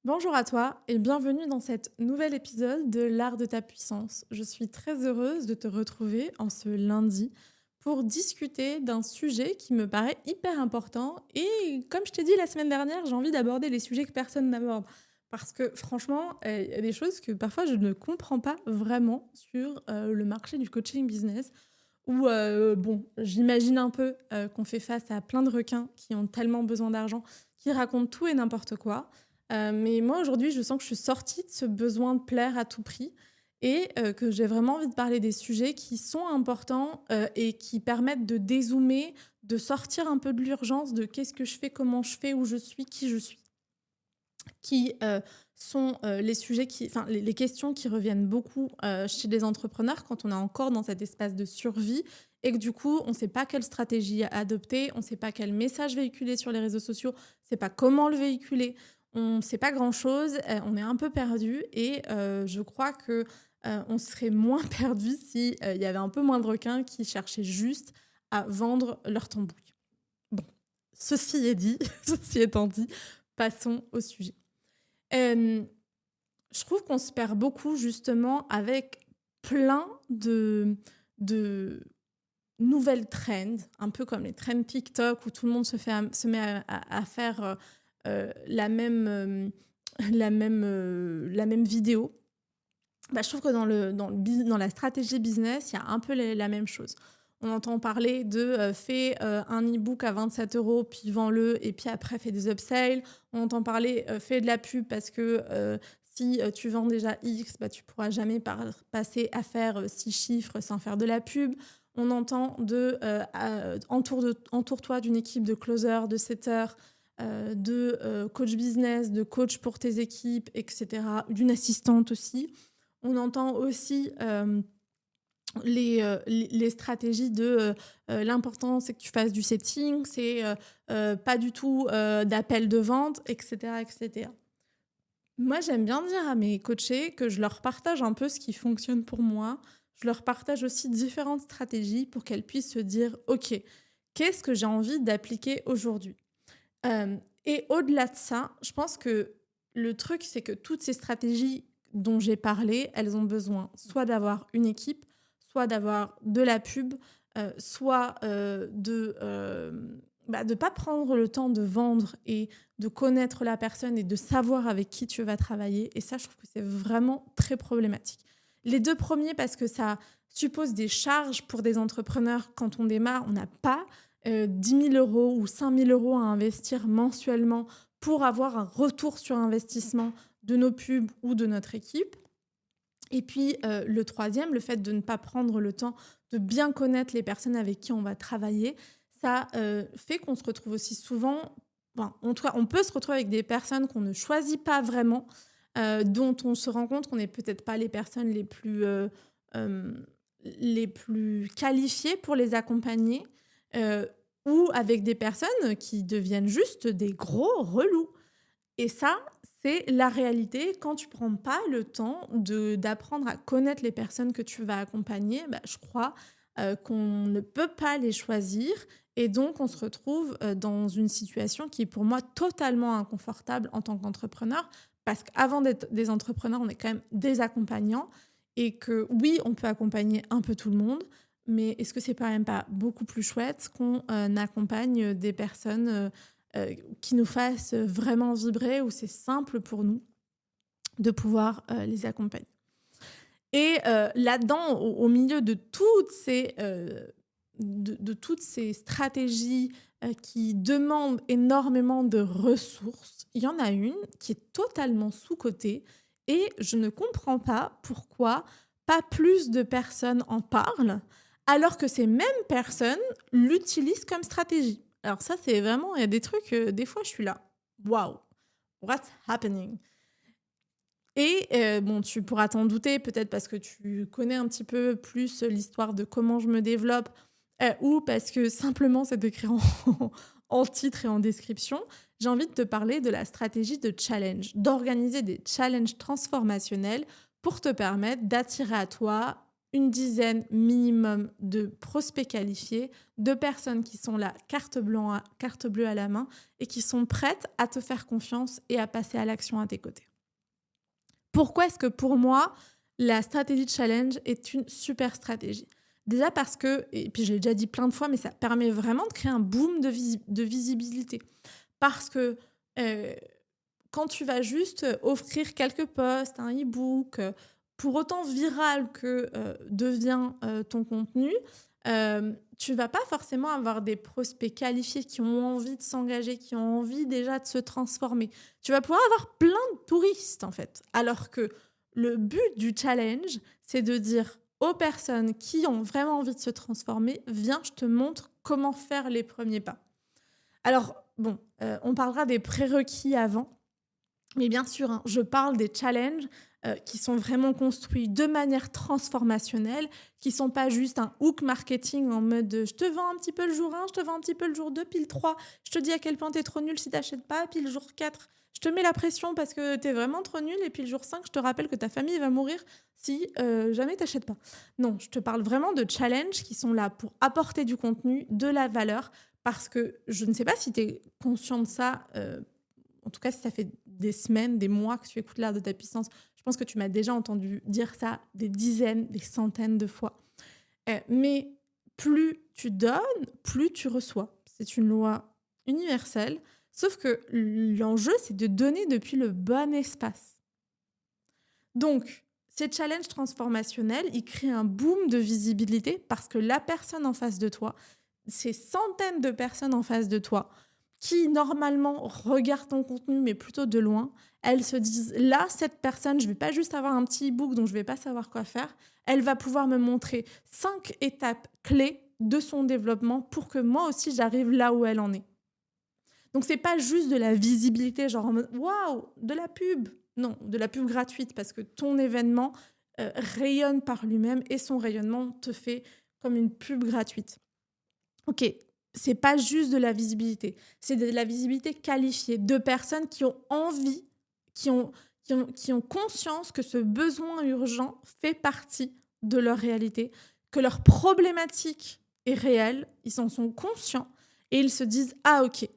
Bonjour à toi et bienvenue dans cet nouvel épisode de l'art de ta puissance. Je suis très heureuse de te retrouver en ce lundi pour discuter d'un sujet qui me paraît hyper important et comme je t'ai dit la semaine dernière, j'ai envie d'aborder les sujets que personne n'aborde. Parce que franchement, il y a des choses que parfois je ne comprends pas vraiment sur le marché du coaching business où, bon, j'imagine un peu qu'on fait face à plein de requins qui ont tellement besoin d'argent, qui racontent tout et n'importe quoi. Mais moi, aujourd'hui, je sens que je suis sortie de ce besoin de plaire à tout prix et que j'ai vraiment envie de parler des sujets qui sont importants, et qui permettent de dézoomer, de sortir un peu de l'urgence de qu'est-ce que je fais, comment je fais, où je suis, qui je suis. Qui, sont, les sujets qui enfin, les questions qui reviennent beaucoup, chez les entrepreneurs quand on est encore dans cet espace de survie et que du coup, on ne sait pas quelle stratégie adopter, on ne sait pas quel message véhiculer sur les réseaux sociaux, on ne sait pas comment le véhiculer, on ne sait pas grand-chose, on est un peu perdu et je crois que, on serait moins perdu si, il y avait un peu moins de requins qui cherchaient juste à vendre leur tambouille. Bon, ceci est dit, ceci étant dit, passons au sujet. Hem, je trouve qu'on se perd beaucoup justement avec plein de nouvelles trends, un peu comme les trends TikTok où tout le monde se met à faire, la même, la même vidéo. Bah, je trouve que dans la stratégie business, il y a un peu la même chose. On entend parler de fais un e-book à 27 euros, puis vends-le, et puis après fais des upsells. On entend parler fais de la pub parce que si tu vends déjà X, bah, tu pourras jamais passer à faire 6 chiffres sans faire de la pub. On entend entoure-toi d'une équipe de closers, de setters, de coach business, de coach pour tes équipes, etc., d'une assistante aussi. On entend aussi les stratégies de l'important, c'est que tu fasses du setting, c'est pas du tout d'appel de vente, etc., etc. Moi, j'aime bien dire à mes coachés que je leur partage un peu ce qui fonctionne pour moi. Je leur partage aussi différentes stratégies pour qu'elles puissent se dire OK, qu'est-ce que j'ai envie d'appliquer aujourd'hui. Et au-delà de ça, je pense que le truc, c'est que toutes ces stratégies dont j'ai parlé, elles ont besoin soit d'avoir une équipe, soit d'avoir de la pub, soit de pas prendre le temps de vendre et de connaître la personne et de savoir avec qui tu vas travailler. Et ça, je trouve que c'est vraiment très problématique. Les deux premiers, parce que ça suppose des charges pour des entrepreneurs. Quand on démarre, on n'a pas 10 000 euros ou 5 000 euros à investir mensuellement pour avoir un retour sur investissement de nos pubs ou de notre équipe. Et puis, le troisième, le fait de ne pas prendre le temps de bien connaître les personnes avec qui on va travailler, ça fait qu'on se retrouve aussi souvent, en tout cas, on peut se retrouver avec des personnes qu'on ne choisit pas vraiment, dont on se rend compte qu'on n'est peut-être pas les personnes les plus qualifiées pour les accompagner, heu, ou avec des personnes qui deviennent juste des gros relous. Et ça, c'est la réalité. Quand tu prends pas le temps d'apprendre à connaître les personnes que tu vas accompagner, bah, je crois, qu'on ne peut pas les choisir et donc on se retrouve, dans une situation qui est pour moi totalement inconfortable en tant qu'entrepreneur. Parce qu'avant d'être des entrepreneurs, on est quand même des accompagnants et que oui, on peut accompagner un peu tout le monde, mais est-ce que c'est quand même pas beaucoup plus chouette qu'on, accompagne des personnes, qui nous fassent vraiment vibrer, où c'est simple pour nous de pouvoir les accompagner. Et là-dedans, au milieu de toutes ces stratégies qui demandent énormément de ressources, il y en a une qui est totalement sous-cotée et je ne comprends pas pourquoi pas plus de personnes en parlent alors que ces mêmes personnes l'utilisent comme stratégie. Alors ça, c'est vraiment, il y a des trucs, des fois, je suis là, waouh, what's happening? Et bon, tu pourras t'en douter, peut-être parce que tu connais un petit peu plus l'histoire de comment je me développe, ou parce que simplement c'est écrit en en titre et en description. J'ai envie de te parler de la stratégie de challenge, d'organiser des challenges transformationnels pour te permettre d'attirer à toi une dizaine minimum de prospects qualifiés, de personnes qui sont là, carte bleue à la main, et qui sont prêtes à te faire confiance et à passer à l'action à tes côtés. Pourquoi est-ce que pour moi, la stratégie de challenge est une super stratégie? Déjà parce que, et puis je l'ai déjà dit plein de fois, mais ça permet vraiment de créer un boom de visibilité. Parce que quand tu vas juste offrir quelques posts, un e-book, pour autant viral que devient ton contenu, tu vas pas forcément avoir des prospects qualifiés qui ont envie de s'engager, qui ont envie déjà de se transformer. Tu vas pouvoir avoir plein de touristes, en fait. Alors que le but du challenge, c'est de dire aux personnes qui ont vraiment envie de se transformer, viens, je te montre comment faire les premiers pas. Alors, bon, on parlera des prérequis avant. Mais bien sûr, hein, je parle des challenges qui sont vraiment construits de manière transformationnelle, qui ne sont pas juste un hook marketing en mode je te vends un petit peu le jour 1, je te vends un petit peu le jour 2, puis le 3, je te dis à quel point tu es trop nul si tu n'achètes pas, puis le jour 4, je te mets la pression parce que tu es vraiment trop nul, et puis le jour 5, je te rappelle que ta famille va mourir si jamais tu n'achètes pas. Non, je te parle vraiment de challenges qui sont là pour apporter du contenu, de la valeur, parce que je ne sais pas si tu es conscient de ça. En tout cas, si ça fait des semaines, des mois que tu écoutes l'art de ta puissance, je pense que tu m'as déjà entendu dire ça des dizaines, des centaines de fois. Mais plus tu donnes, plus tu reçois. C'est une loi universelle, sauf que l'enjeu, c'est de donner depuis le bon espace. Donc, ces challenges transformationnels, ils créent un boom de visibilité parce que la personne en face de toi, ces centaines de personnes en face de toi, qui normalement regardent ton contenu, mais plutôt de loin, elles se disent, là, cette personne, je ne vais pas juste avoir un petit e-book dont je ne vais pas savoir quoi faire, elle va pouvoir me montrer 5 étapes clés de son développement pour que moi aussi, j'arrive là où elle en est. Donc, ce n'est pas juste de la visibilité, genre en mode, waouh, de la pub. Non, de la pub gratuite, parce que ton événement rayonne par lui-même et son rayonnement te fait comme une pub gratuite. Ok, c'est pas juste de la visibilité, c'est de la visibilité qualifiée, de personnes qui ont envie, qui ont conscience que ce besoin urgent fait partie de leur réalité, que leur problématique est réelle, ils en sont conscients et ils se disent « Ah ok,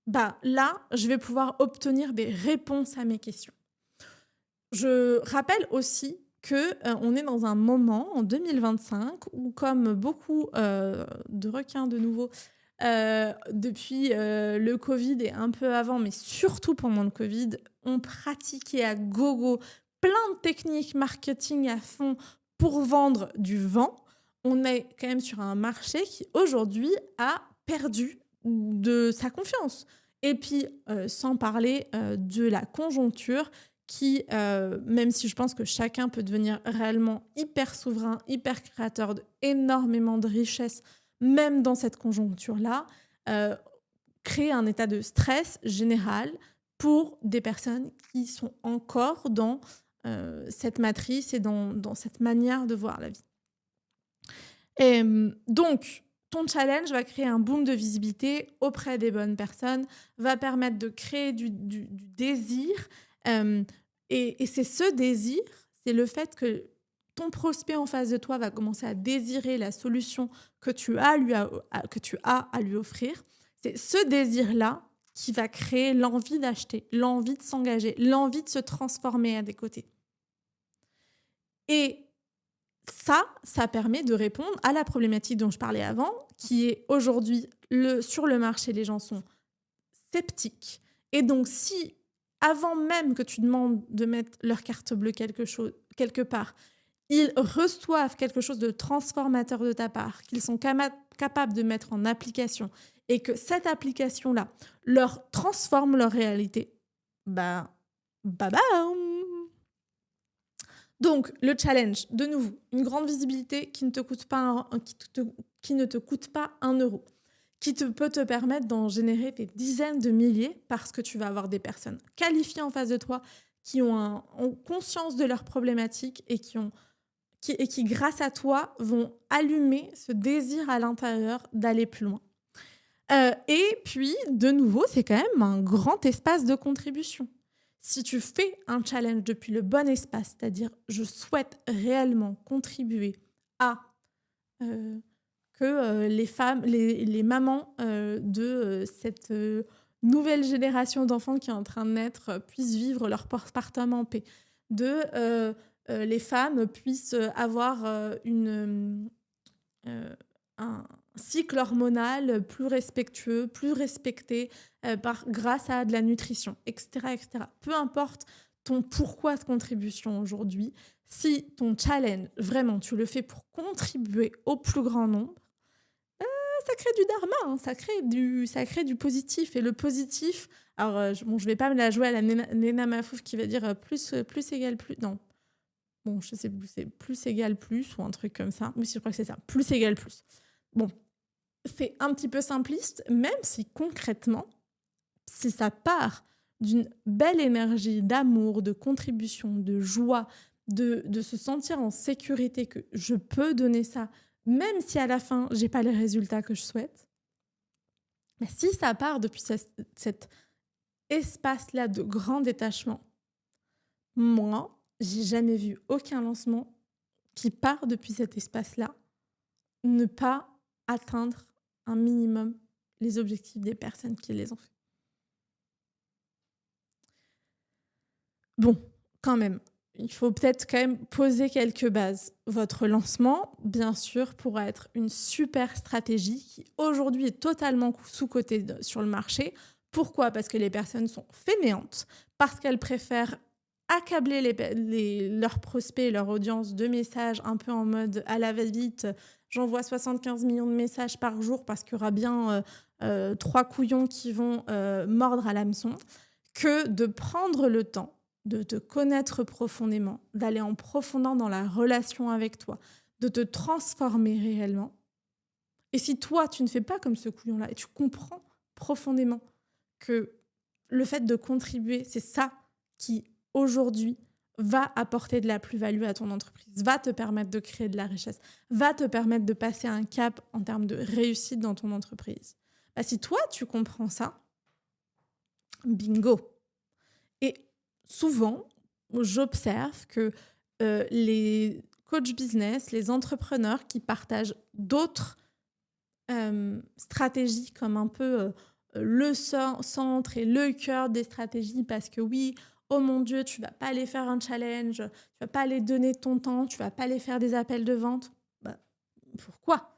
bah là, je vais pouvoir obtenir des réponses à mes questions ». Je rappelle aussi qu'on est dans un moment, en 2025, où comme beaucoup de requins de nouveau, depuis le Covid et un peu avant, mais surtout pendant le Covid, on pratiquait à gogo plein de techniques marketing à fond pour vendre du vent. On est quand même sur un marché qui, aujourd'hui, a perdu de sa confiance. Et puis, sans parler de la conjoncture qui, même si je pense que chacun peut devenir réellement hyper souverain, hyper créateur d'énormément de richesses, même dans cette conjoncture-là, crée un état de stress général pour des personnes qui sont encore dans cette matrice et dans cette manière de voir la vie. Et donc, ton challenge va créer un boom de visibilité auprès des bonnes personnes, va permettre de créer du désir. Et c'est ce désir, c'est le fait que ton prospect en face de toi va commencer à désirer la solution que tu as à lui offrir. C'est ce désir-là qui va créer l'envie d'acheter, l'envie de s'engager, l'envie de se transformer à tes côtés. Et ça permet de répondre à la problématique dont je parlais avant, qui est aujourd'hui, sur le marché, les gens sont sceptiques. Et donc, si avant même que tu demandes de mettre leur carte bleue quelque part, ils reçoivent quelque chose de transformateur de ta part, qu'ils sont capables de mettre en application et que cette application-là leur transforme leur réalité, bam. Donc, le challenge, de nouveau, une grande visibilité qui ne te coûte pas qui ne te coûte pas 1 euro, qui peut te permettre d'en générer des dizaines de milliers parce que tu vas avoir des personnes qualifiées en face de toi qui ont conscience de leurs problématiques et qui, grâce à toi, vont allumer ce désir à l'intérieur d'aller plus loin. Et puis, de nouveau, c'est quand même un grand espace de contribution. Si tu fais un challenge depuis le bon espace, c'est-à-dire je souhaite réellement contribuer à que les femmes, les mamans de cette nouvelle génération d'enfants qui est en train de naître puissent vivre leur postpartum en paix, les femmes puissent avoir un cycle hormonal plus respectueux, plus respecté grâce à de la nutrition, etc., etc. Peu importe ton pourquoi de contribution aujourd'hui, si ton challenge, vraiment, tu le fais pour contribuer au plus grand nombre, ça crée du dharma, hein, ça crée du positif. Et le positif, alors je vais pas me la jouer à la Nena Mafouf qui va dire plus égale plus. Non, bon, je sais plus, c'est plus égale plus ou un truc comme ça. Oui, je crois que c'est ça, plus égale plus. Bon, c'est un petit peu simpliste, même si concrètement, si ça part d'une belle énergie d'amour, de contribution, de joie, de se sentir en sécurité que je peux donner ça, même si à la fin, j'ai pas les résultats que je souhaite, mais si ça part depuis cet espace-là de grand détachement, moi, j'ai jamais vu aucun lancement qui part depuis cet espace-là ne pas atteindre un minimum les objectifs des personnes qui les ont fait. Bon, quand même, il faut peut-être quand même poser quelques bases. Votre lancement, bien sûr, pourra être une super stratégie qui aujourd'hui est totalement sous-cotée sur le marché. Pourquoi ? Parce que les personnes sont fainéantes, parce qu'elles préfèrent accabler leurs prospects, leur audience de messages un peu en mode à la va-vite. J'envoie 75 millions de messages par jour parce qu'il y aura bien 3 couillons qui vont mordre à l'hameçon, que de prendre le temps de te connaître profondément, d'aller en profondeur dans la relation avec toi, de te transformer réellement. Et si toi, tu ne fais pas comme ce couillon-là et tu comprends profondément que le fait de contribuer, c'est ça qui, aujourd'hui, va apporter de la plus-value à ton entreprise, va te permettre de créer de la richesse, va te permettre de passer un cap en termes de réussite dans ton entreprise. Bah, si toi, tu comprends ça, bingo. Et souvent, j'observe que les coachs business, les entrepreneurs qui partagent d'autres stratégies comme un peu le centre et le cœur des stratégies, parce que oui, oh mon Dieu, tu vas pas aller faire un challenge, tu vas pas aller donner ton temps, tu vas pas aller faire des appels de vente. Bah, pourquoi ?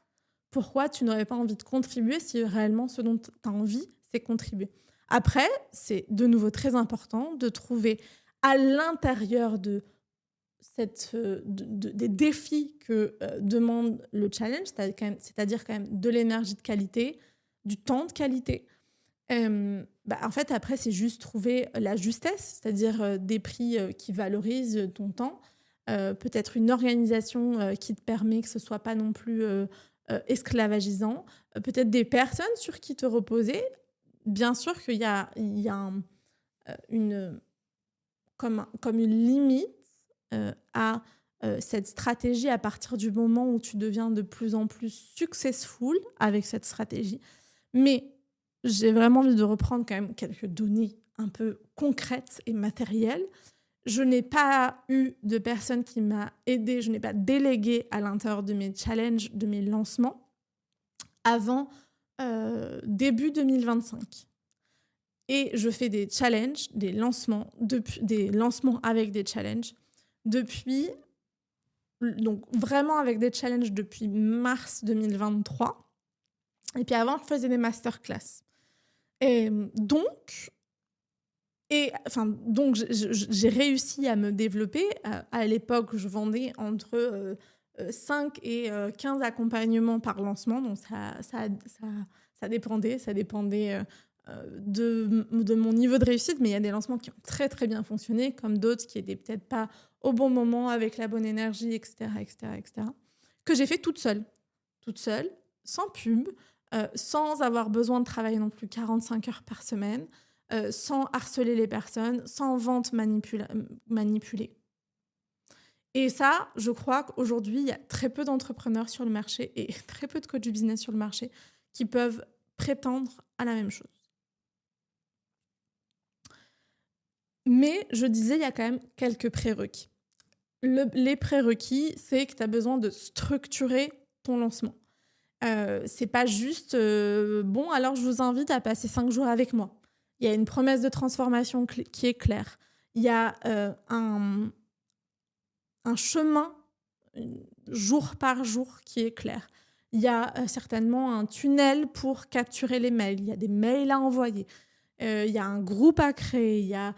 Pourquoi tu n'aurais pas envie de contribuer si réellement ce dont tu as envie, c'est contribuer ? Après, c'est de nouveau très important de trouver à l'intérieur de des défis que demande le challenge, c'est-à-dire quand même de l'énergie de qualité, du temps de qualité. En fait, après, c'est juste trouver la justesse, c'est-à-dire des prix qui valorisent ton temps, peut-être une organisation qui te permet que ce ne soit pas non plus esclavagisant, peut-être des personnes sur qui te reposer. Bien sûr qu'il y a une, comme une limite à cette stratégie à partir du moment où tu deviens de plus en plus successful avec cette stratégie. Mais j'ai vraiment envie de reprendre quand même quelques données un peu concrètes et matérielles. Je n'ai pas eu de personne qui m'a aidée, je n'ai pas délégué à l'intérieur de mes challenges, de mes lancements, avant début 2025. Et je fais des challenges, des lancements avec des challenges depuis, donc vraiment avec des challenges depuis mars 2023. Et puis avant, je faisais des masterclass. Et donc j'ai réussi à me développer. À l'époque, je vendais entre 5 et 15 accompagnements par lancement. Donc ça dépendait de mon niveau de réussite. Mais il y a des lancements qui ont très, très bien fonctionné, comme d'autres qui n'étaient peut-être pas au bon moment, avec la bonne énergie, etc., etc., etc., que j'ai fait toute seule, sans pub, sans avoir besoin de travailler non plus 45 heures par semaine, sans harceler les personnes, sans vente manipulée. Et ça, je crois qu'aujourd'hui, il y a très peu d'entrepreneurs sur le marché et très peu de coachs du business sur le marché qui peuvent prétendre à la même chose. Mais je disais, il y a quand même quelques prérequis. Les prérequis, c'est que tu as besoin de structurer ton lancement. C'est pas juste, «Bon, alors je vous invite à passer 5 jours avec moi». Il y a une promesse de transformation qui est claire. Il y a, un chemin, jour par jour qui est clair. Il y a, certainement un tunnel pour capturer les mails. Il y a des mails à envoyer. Il y a un groupe à créer. Il y a,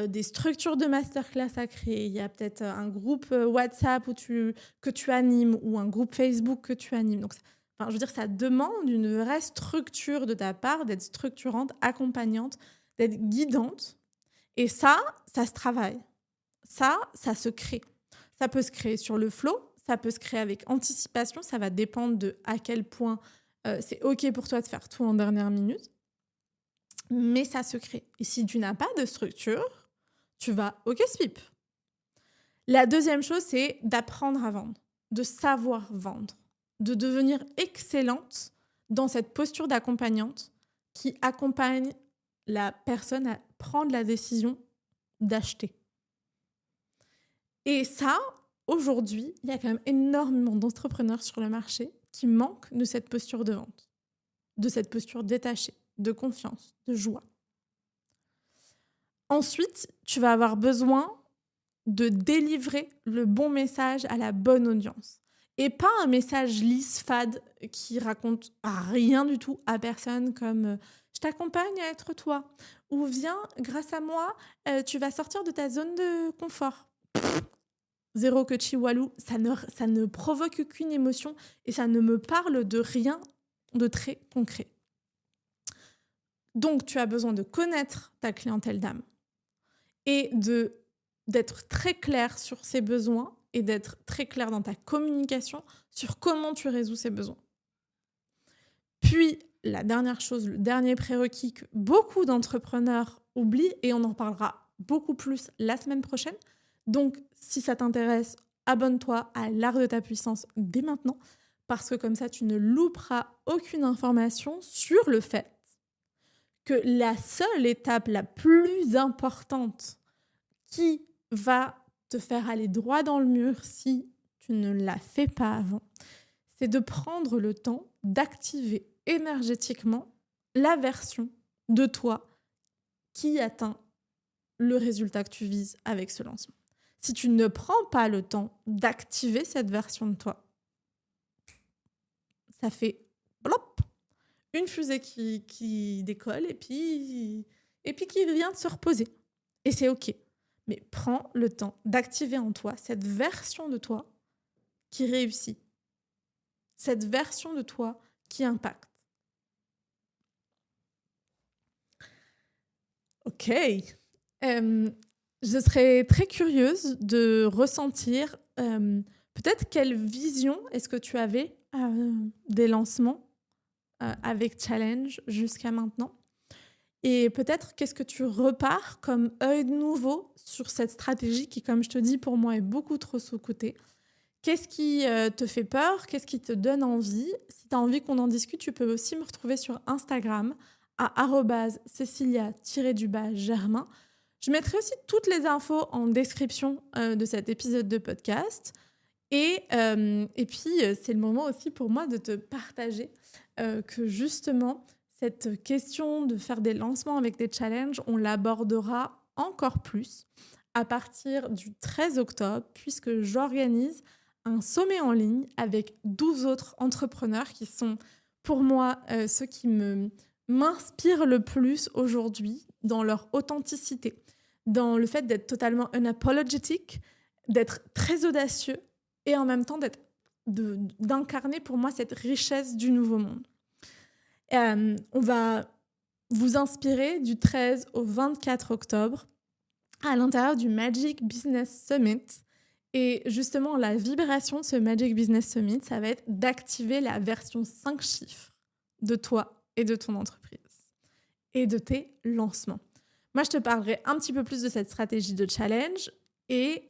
des structures de masterclass à créer. Il y a peut-être, un groupe, WhatsApp que tu animes ou un groupe Facebook que tu animes. Donc enfin, je veux dire, ça demande une vraie structure de ta part, d'être structurante, accompagnante, d'être guidante et ça se travaille. Ça se crée. Ça peut se créer sur le flow, ça peut se créer avec anticipation, ça va dépendre de à quel point, c'est OK pour toi de faire tout en dernière minute, mais ça se crée et si tu n'as pas de structure, tu vas au casse-pipe. La deuxième chose, c'est d'apprendre à vendre, de savoir vendre, de devenir excellente dans cette posture d'accompagnante qui accompagne la personne à prendre la décision d'acheter. Et ça, aujourd'hui, il y a quand même énormément d'entrepreneurs sur le marché qui manquent de cette posture de vente, de cette posture détachée, de confiance, de joie. Ensuite, tu vas avoir besoin de délivrer le bon message à la bonne audience. Et pas un message lisse, fade, qui raconte rien du tout à personne comme je t'accompagne à être toi. Ou viens, grâce à moi, tu vas sortir de ta zone de confort. Zéro que chihuahua, ça ne provoque aucune émotion et ça ne me parle de rien de très concret. Donc, tu as besoin de connaître ta clientèle d'âme et d'être très clair sur ses besoins et d'être très clair dans ta communication sur comment tu résous ces besoins. Puis, la dernière chose, le dernier prérequis que beaucoup d'entrepreneurs oublient, et on en parlera beaucoup plus la semaine prochaine. Donc, si ça t'intéresse, abonne-toi à l'art de ta puissance dès maintenant, parce que comme ça, tu ne louperas aucune information sur le fait que la seule étape la plus importante qui va te faire aller droit dans le mur si tu ne la fais pas avant, c'est de prendre le temps d'activer énergétiquement la version de toi qui atteint le résultat que tu vises avec ce lancement. Si tu ne prends pas le temps d'activer cette version de toi, ça fait blop, une fusée qui décolle et puis qui vient de se reposer. Et c'est OK. Mais prends le temps d'activer en toi cette version de toi qui réussit. Cette version de toi qui impacte. OK. Je serais très curieuse de ressentir peut-être quelle vision est-ce que tu avais des lancements avec Challenge jusqu'à maintenant et peut-être qu'est-ce que tu repars comme œil nouveau sur cette stratégie qui, comme je te dis, pour moi est beaucoup trop sous-cotée. Qu'est-ce qui te fait peur? Qu'est-ce qui te donne envie? Si tu as envie qu'on en discute, tu peux aussi me retrouver sur Instagram à @cecilia_germain. Je mettrai aussi toutes les infos en description de cet épisode de podcast. Et puis, c'est le moment aussi pour moi de te partager que justement, cette question de faire des lancements avec des challenges, on l'abordera encore plus à partir du 13 octobre, puisque j'organise un sommet en ligne avec 12 autres entrepreneurs qui sont, pour moi, ceux qui m'inspirent le plus aujourd'hui dans leur authenticité, dans le fait d'être totalement unapologetic, d'être très audacieux et en même temps d'incarner pour moi cette richesse du nouveau monde. On va vous inspirer du 13 au 24 octobre à l'intérieur du Magic Business Summit. Et justement, la vibration de ce Magic Business Summit, ça va être d'activer la version 5 chiffres de toi et de ton entreprise et de tes lancements. Moi, je te parlerai un petit peu plus de cette stratégie de challenge et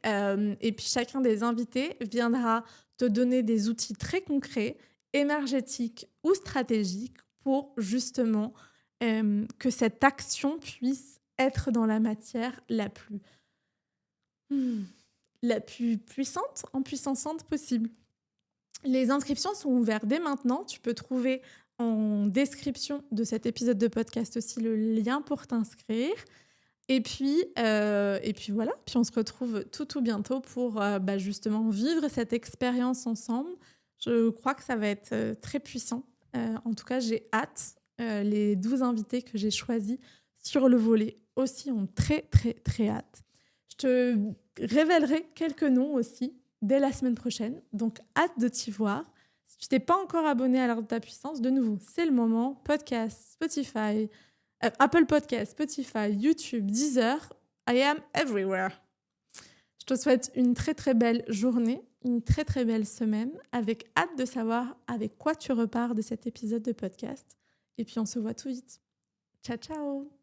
puis chacun des invités viendra te donner des outils très concrets, énergétiques ou stratégiques pour justement que cette action puisse être dans la matière hmm, la plus puissante, en puissance possible. Les inscriptions sont ouvertes dès maintenant. Tu peux trouver en description de cet épisode de podcast aussi le lien pour t'inscrire. Et puis voilà, puis on se retrouve tout bientôt pour justement vivre cette expérience ensemble. Je crois que ça va être très puissant. En tout cas, j'ai hâte. Les 12 invités que j'ai choisis sur le volet aussi ont très, très, très hâte. Je te révélerai quelques noms aussi dès la semaine prochaine. Donc, hâte de t'y voir. Si tu t'es pas encore abonné à l'Art de ta puissance, de nouveau, c'est le moment. Podcast, Spotify, Apple Podcast, Spotify, YouTube, Deezer. I am everywhere. Je te souhaite une très, très belle journée, une très, très belle semaine, avec hâte de savoir avec quoi tu repars de cet épisode de podcast. Et puis, on se voit tout vite. Ciao, ciao!